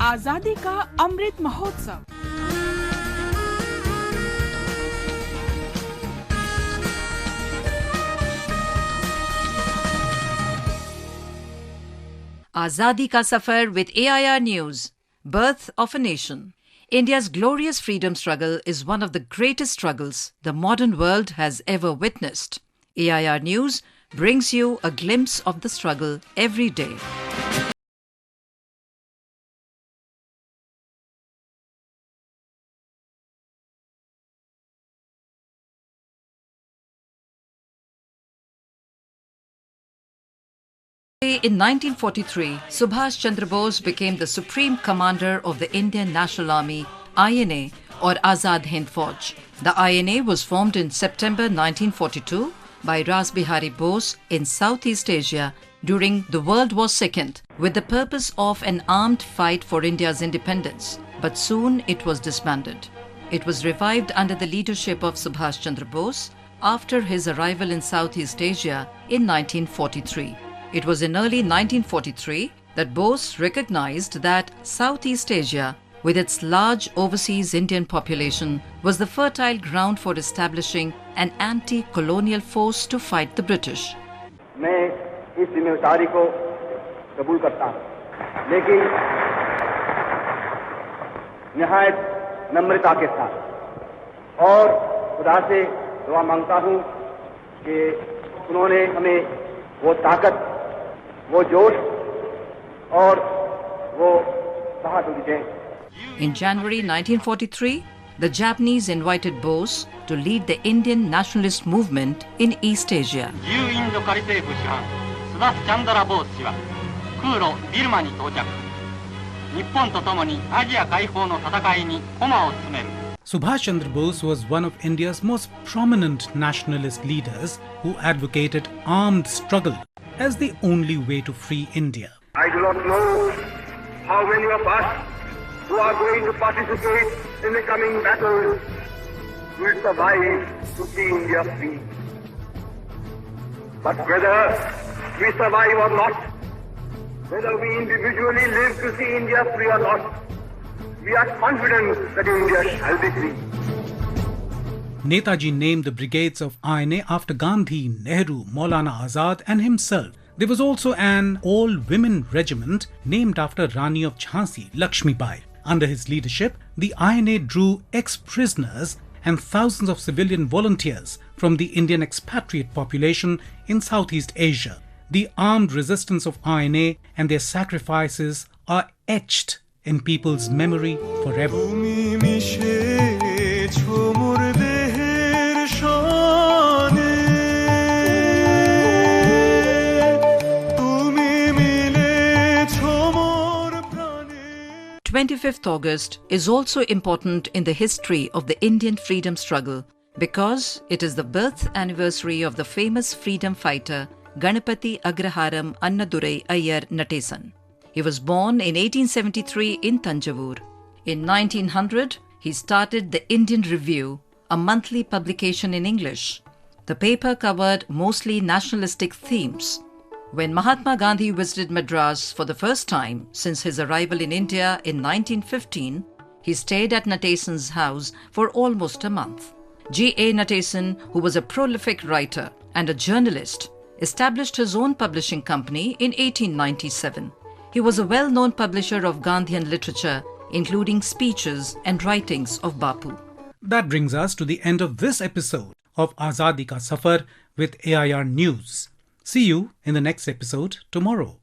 आजादी का Amrit Mahotsav. Azadi ka Safar with AIR News. Birth of a Nation. India's glorious freedom struggle is one of the greatest struggles the modern world has ever witnessed. AIR News brings you a glimpse of the struggle every day. In 1943, Subhash Chandra Bose became the Supreme Commander of the Indian National Army, INA, or Azad Hind Fauj. The INA was formed in September 1942 by Rash Behari Bose in Southeast Asia during the World War II with the purpose of an armed fight for India's independence, but soon it was disbanded. It was revived under the leadership of Subhash Chandra Bose after his arrival in Southeast Asia in 1943. It was in early 1943 that Bose recognized that Southeast Asia, with its large overseas Indian population, was the fertile ground for establishing an anti-colonial force to fight the British. मैं इस जिम्मेदारी को कबूल करता हूँ, लेकिन निहायत नम्रता के साथ और खुदा से दुआ मांगता हूँ कि उन्होंने हमें वो ताकत, वो जोश और वो बहादुरी दें. In January 1943, the Japanese invited Bose to lead the Indian nationalist movement in East Asia. 旧インド仮政府師範スバス・チャンドラ・ボース氏は空路ビルマに到着。日本と共にアジア解放の戦いに駒を進める。 Subhash Chandra Bose was one of India's most prominent nationalist leaders who advocated armed struggle as the only way to free India. I do not know how many of us who are going to participate in the coming battles will survive to see India free. But whether we survive or not, whether we individually live to see India free or not, we are confident that India shall be free. Netaji named the brigades of INA after Gandhi, Nehru, Maulana Azad and himself. There was also an all-women regiment named after Rani of Jhansi, Lakshmi Bai. Under his leadership, the INA drew ex-prisoners and thousands of civilian volunteers from the Indian expatriate population in Southeast Asia. The armed resistance of INA and their sacrifices are etched in people's memory forever. 25th August is also important in the history of the Indian freedom struggle because it is the birth anniversary of the famous freedom fighter Ganapati Agraharam Annadurai Ayyar Natesan. He was born in 1873 in Tanjavur. In 1900, he started the Indian Review, a monthly publication in English. The paper covered mostly nationalistic themes. When Mahatma Gandhi visited Madras for the first time since his arrival in India in 1915, he stayed at Natesan's house for almost a month. G.A. Natesan, who was a prolific writer and a journalist, established his own publishing company in 1897. He was a well-known publisher of Gandhian literature, including speeches and writings of Bapu. That brings us to the end of this episode of Azadi Ka Safar with AIR News. See you in the next episode tomorrow.